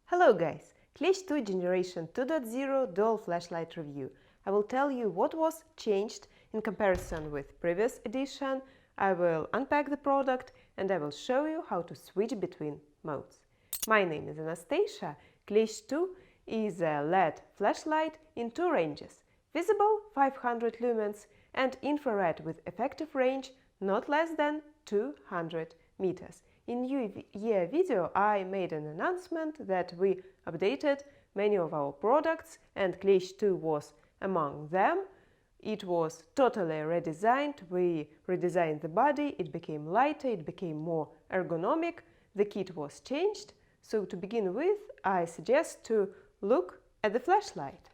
Hello guys! Klesch-2 Generation 2.0 Dual Flashlight Review. I will tell you what was changed in comparison with previous edition, I will unpack the product and I will show you how to switch between modes. My name is Anastasia. Klesch-2 is a LED flashlight in two ranges, visible 500 lumens and infrared with effective range not less than 200 meters. In New Year video I made an announcement that we updated many of our products and Klesch-2 was among them. It was totally redesigned, we redesigned the body, it became lighter, it became more ergonomic, the kit was changed. So to begin with, I suggest to look at the flashlight.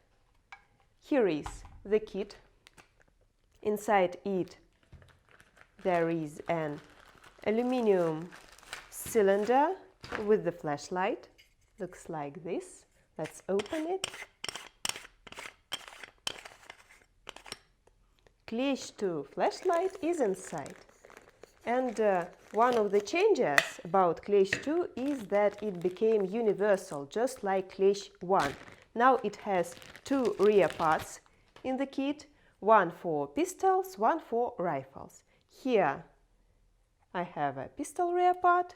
Here is the kit. Inside it there is an aluminum cylinder with the flashlight. Looks like this. Let's open it. Klesch-2 flashlight is inside. And one of the changes about Klesch-2 is that it became universal, just like Klesch-1. Now it has two rear parts in the kit, one for pistols, one for rifles. Here I have a pistol rear part.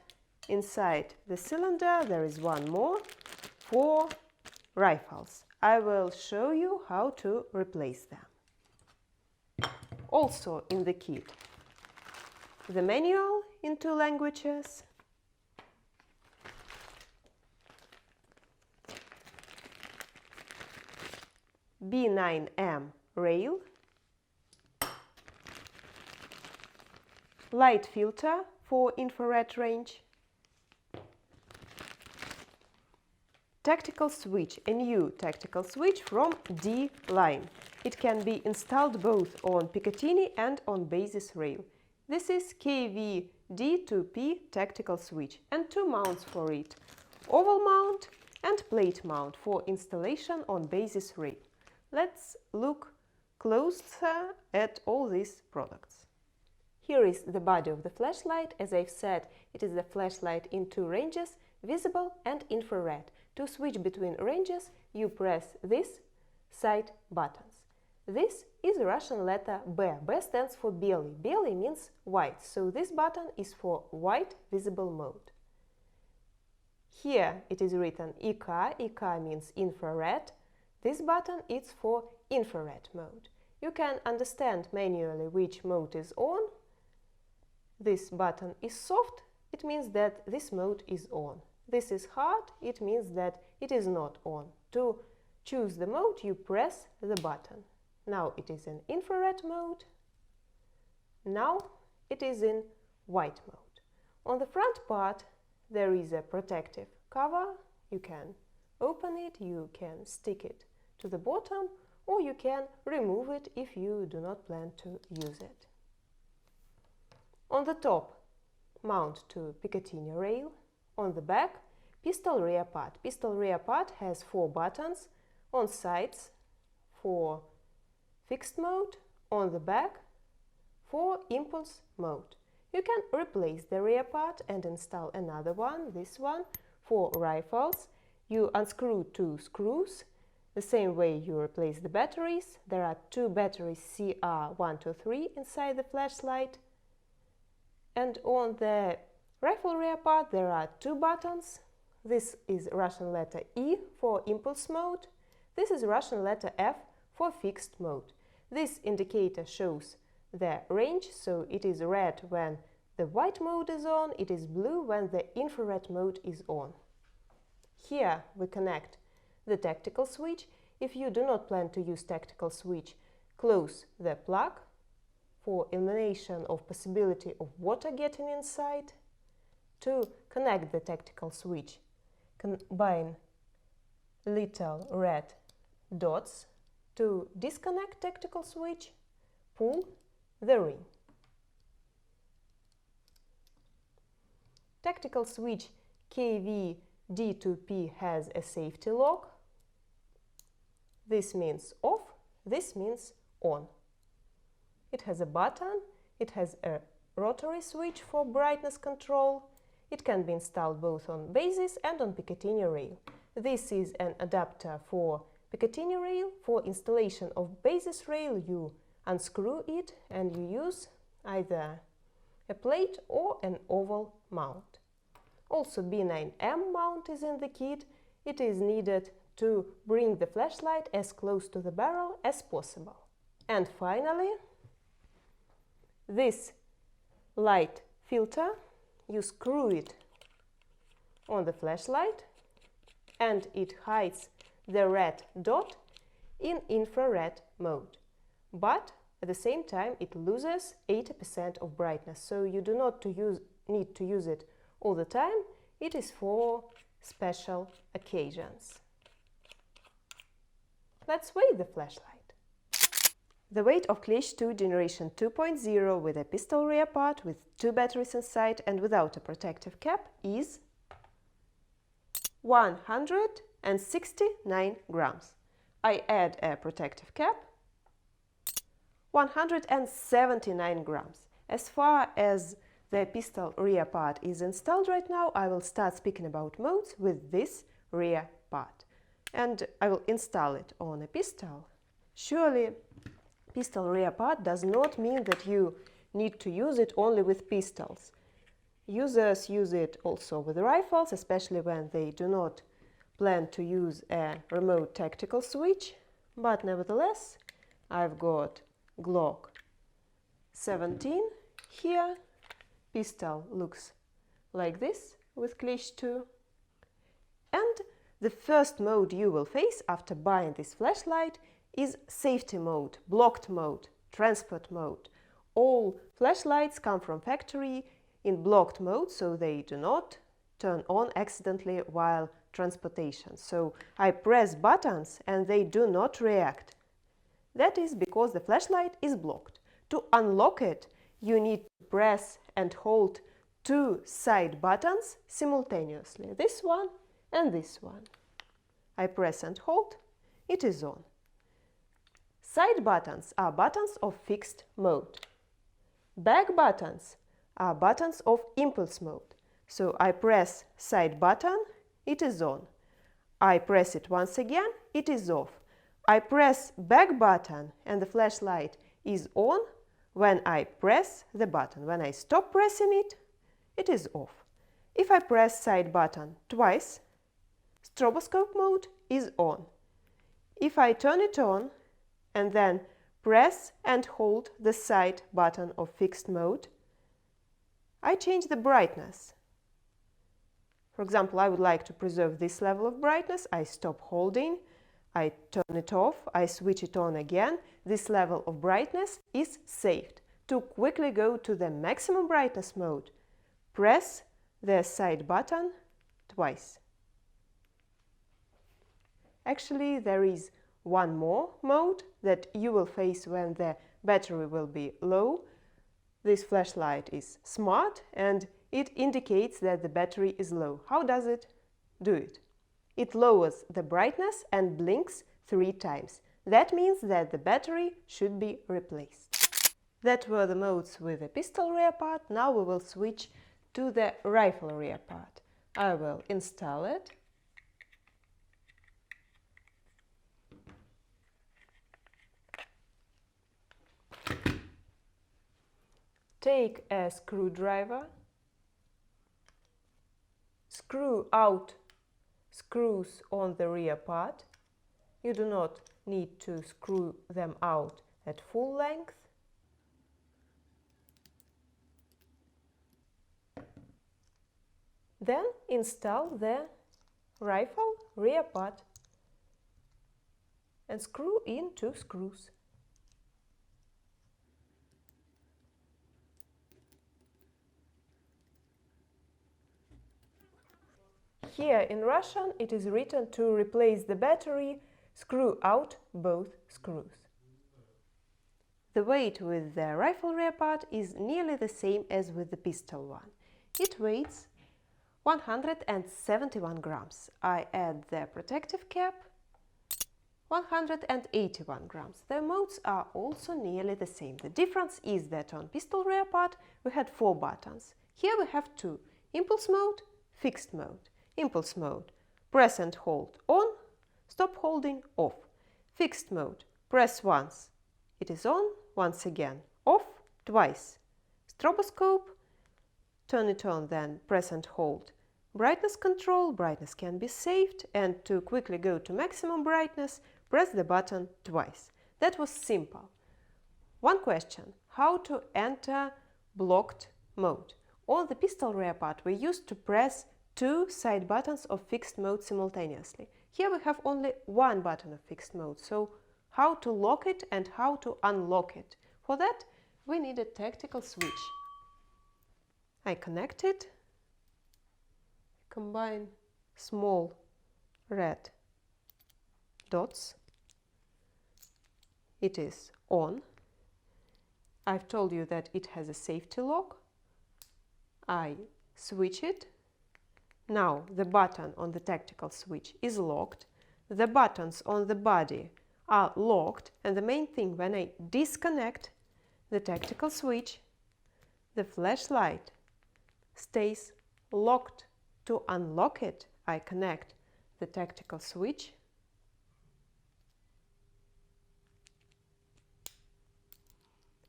Inside the cylinder there is one more for rifles. I will show you how to replace them. Also in the kit, the manual in two languages, B9M rail, light filter for infrared range, tactical switch, a new tactical switch from D line. It can be installed both on Picatinny and on basis rail. This is KV-D2P tactical switch and two mounts for it, oval mount and plate mount for installation on basis rail. Let's look closer at all these products. Here is the body of the flashlight. As I've said, it is a flashlight in two ranges, visible and infrared. To switch between ranges, you press these side buttons. This is Russian letter B. B stands for Белый. Белый means white, so this button is for white visible mode. Here it is written IK. IK means infrared. This button is for infrared mode. You can understand manually which mode is on. This button is soft, it means that this mode is on. This is hard, it means that it is not on. To choose the mode, you press the button. Now it is in infrared mode. Now it is in white mode. On the front part there is a protective cover. You can open it, you can stick it to the bottom, or you can remove it if you do not plan to use it. On the top, mount to Picatinny rail. On the back, pistol rear part. Pistol rear part has four buttons on sides for fixed mode, on the back for impulse mode. You can replace the rear part and install another one, this one, for rifles. You unscrew two screws, the same way you replace the batteries. There are two batteries CR123 inside the flashlight. And on the rifle rear part there are two buttons. This is Russian letter E for impulse mode. This is Russian letter F for fixed mode. This indicator shows the range, so it is red when the white mode is on, it is blue when the infrared mode is on. Here we connect the tactical switch. If you do not plan to use tactical switch, close the plug for elimination of possibility of water getting inside. To connect the tactical switch, combine little red dots. To disconnect tactical switch, pull the ring. Tactical switch KV-D2P has a safety lock. This means off, this means on. It has a button, it has a rotary switch for brightness control. It can be installed both on basis and on Picatinny rail. This is an adapter for Picatinny rail. For installation of basis rail, you unscrew it and you use either a plate or an oval mount. Also, B9M mount is in the kit. It is needed to bring the flashlight as close to the barrel as possible. And finally, this light filter, you screw it on the flashlight and it hides the red dot in infrared mode. But at the same time it loses 80% of brightness, so you do not need to use it all the time. It is for special occasions. Let's weigh the flashlight. The weight of Klesch-2 generation 2.0 with a pistol rear part with 2 batteries inside and without a protective cap is 169 grams. I add a protective cap, 179 grams. As far as the pistol rear part is installed right now, I will start speaking about modes with this rear part. And I will install it on a pistol. Surely, pistol rear part does not mean that you need to use it only with pistols. Users use it also with rifles, especially when they do not plan to use a remote tactical switch. But nevertheless, I've got Glock 17 here. Pistol looks like this with Klesch-2. And the first mode you will face after buying this flashlight is safety mode, blocked mode, transport mode. All flashlights come from factory in blocked mode, so they do not turn on accidentally while transportation. So I press buttons and they do not react. That is because the flashlight is blocked. To unlock it, you need to press and hold 2 side buttons simultaneously, this one and this one. I press and hold, it is on. Side buttons are buttons of fixed mode. Back buttons are buttons of impulse mode. So I press side button, it is on. I press it once again, it is off. I press back button and the flashlight is on when I press the button. When I stop pressing it, it is off. If I press side button twice, stroboscope mode is on. If I turn it on and then press and hold the side button of fixed mode, I change the brightness. For example, I would like to preserve this level of brightness. I stop holding, I turn it off, I switch it on again. This level of brightness is saved. To quickly go to the maximum brightness mode, press the side button twice. Actually, there is one more mode that you will face when the battery will be low. This flashlight is smart and it indicates that the battery is low. How does it do it? It lowers the brightness and blinks 3 times. That means that the battery should be replaced. That were the modes with the pistol rear part. Now we will switch to the rifle rear part. I will install it. Take a screwdriver, screw out screws on the rear part. You do not need to screw them out at full length. Then install the rifle rear part and screw in 2 screws. Here in Russian it is written to replace the battery, screw out both screws. The weight with the rifle rear part is nearly the same as with the pistol one. It weighs 171 grams. I add the protective cap, 181 grams. The modes are also nearly the same. The difference is that on pistol rear part we had 4 buttons. Here we have 2. Impulse mode, fixed mode. Impulse mode press and hold on, stop holding off. Fixed mode, press once, it is on, once again, off, twice. Stroboscope, turn it on, then press and hold. Brightness control, brightness can be saved, and to quickly go to maximum brightness, press the button twice. That was simple. One question, how to enter blocked mode? On the pistol rear part we used to press two side buttons of fixed mode simultaneously. Here we have only one button of fixed mode, so how to lock it and how to unlock it? For that we need a tactical switch. I connect it, combine small red dots. It is on. I've told you that it has a safety lock. I switch it. Now the button on the tactical switch is locked. The buttons on the body are locked, and the main thing, when I disconnect the tactical switch, the flashlight stays locked. To unlock it, I connect the tactical switch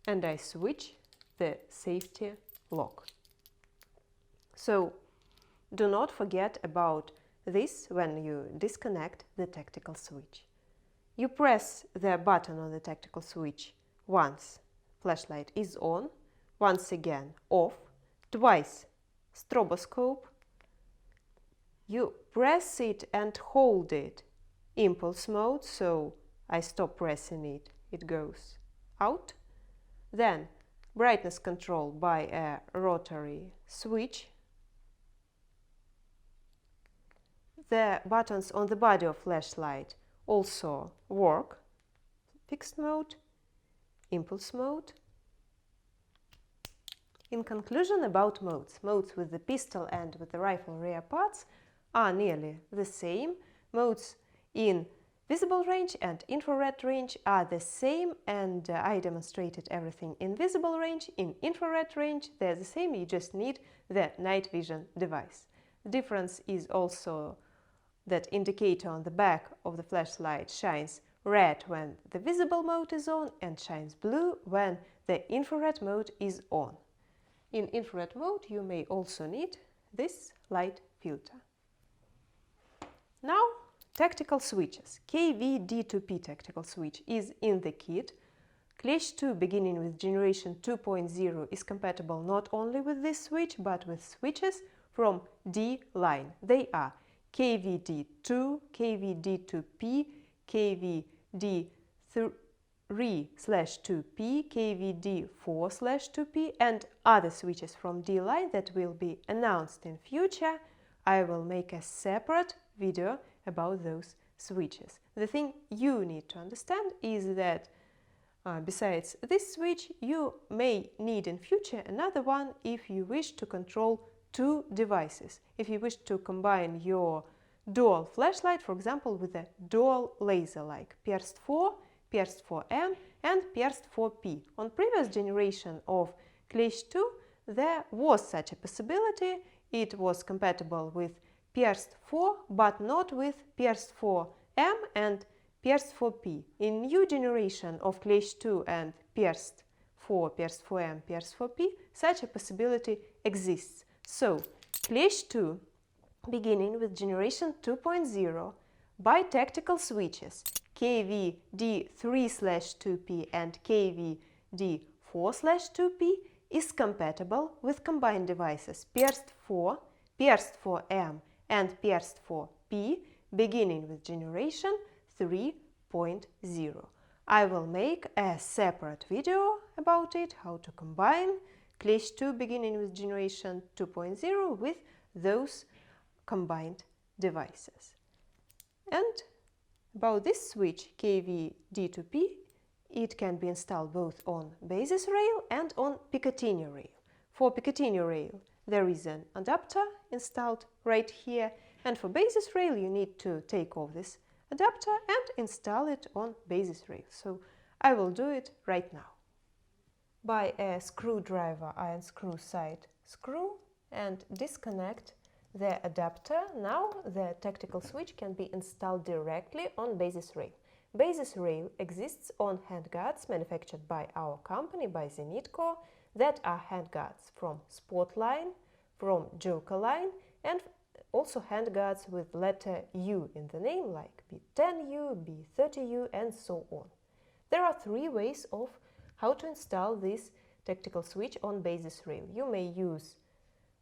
and I switch the safety lock. So do not forget about this when you disconnect the tactical switch. You press the button on the tactical switch once, flashlight is on, once again off, twice, stroboscope. You press it and hold it, impulse mode, so I stop pressing it, it goes out. Then brightness control by a rotary switch. The buttons on the body of flashlight also work. Fixed mode, impulse mode. In conclusion, about modes. Modes with the pistol and with the rifle rear parts are nearly the same. Modes in visible range and infrared range are the same, and I demonstrated everything in visible range. In infrared range they're the same, you just need the night vision device. The difference is also that indicator on the back of the flashlight shines red when the visible mode is on and shines blue when the infrared mode is on. In infrared mode you may also need this light filter. Now, tactical switches. KV-D2P tactical switch is in the kit. Klesch-2 beginning with generation 2.0 is compatible not only with this switch but with switches from D line. They are KV-D2, KV-D2P, KV-D3/2P, KV-D4/2P and other switches from D line that will be announced in future. I will make a separate video about those switches. The thing you need to understand is that besides this switch you may need in future another one if you wish to control two devices. If you wish to combine your dual flashlight, for example, with a dual laser like Pierced 4, Pierced 4M and Pierced 4P. On previous generation of Klesch-2 there was such a possibility. It was compatible with Pierced 4 but not with Pierced 4M and Pierced 4P. In new generation of Klesch-2 and Pierced 4, Pierced 4M, Pierced 4P, such a possibility exists. So, Klesch-2 beginning with generation 2.0 by tactical switches KV-D3/2P and KV-D4/2P is compatible with combined devices Pierced 4, Pierced 4M and Pierced 4P beginning with generation 3.0. I will make a separate video about it, how to combine Klesch-2 beginning with generation 2.0 with those combined devices. And about this switch KV-D2P, it can be installed both on basis rail and on Picatinny rail. For Picatinny rail there is an adapter installed right here, and for basis rail you need to take off this adapter and install it on basis rail. So I will do it right now. By a screwdriver I unscrew side screw and disconnect the adapter, now the tactical switch can be installed directly on basis rail. Basis rail exists on handguards manufactured by our company, by Zenitco, that are handguards from Sport line, from Joker line, and also handguards with letter U in the name, like B10U, B30U, and so on. There are three ways of how to install this tactical switch on basis rail. You may use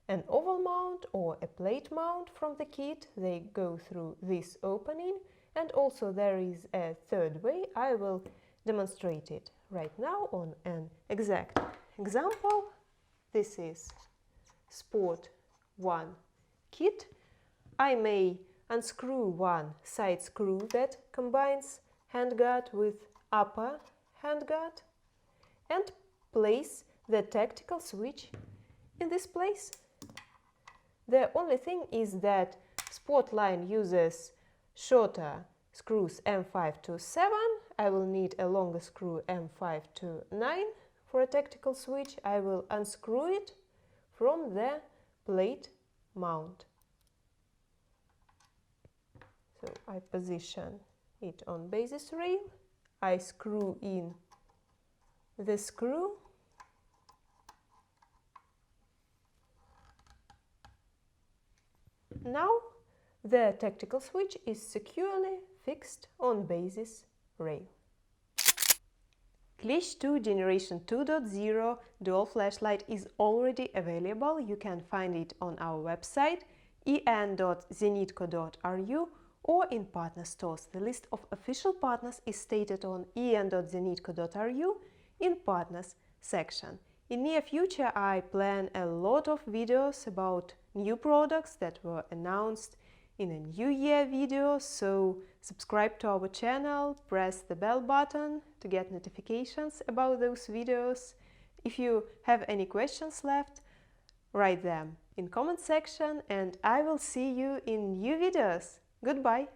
an oval mount or a plate mount from the kit. They go through this opening. And also there is a third way. I will demonstrate it right now on an exact example. This is Sport 1 kit. I may unscrew one side screw that combines handguard with upper handguard and place the tactical switch in this place. The only thing is that Sport line uses shorter screws M5 to 7. I will need a longer screw M5 to 9 for a tactical switch. I will unscrew it from the plate mount. So I position it on basis rail. I screw in the screw. Now the tactical switch is securely fixed on basis rail. Klesch-2 generation 2.0 dual flashlight is already available. You can find it on our website en.zenitco.ru or in partner stores. The list of official partners is stated on en.zenitco.ru in partners section. In near future I plan a lot of videos about new products that were announced in a New Year video, so subscribe to our channel, press the bell button to get notifications about those videos. If you have any questions left, write them in comment section and I will see you in new videos. Goodbye!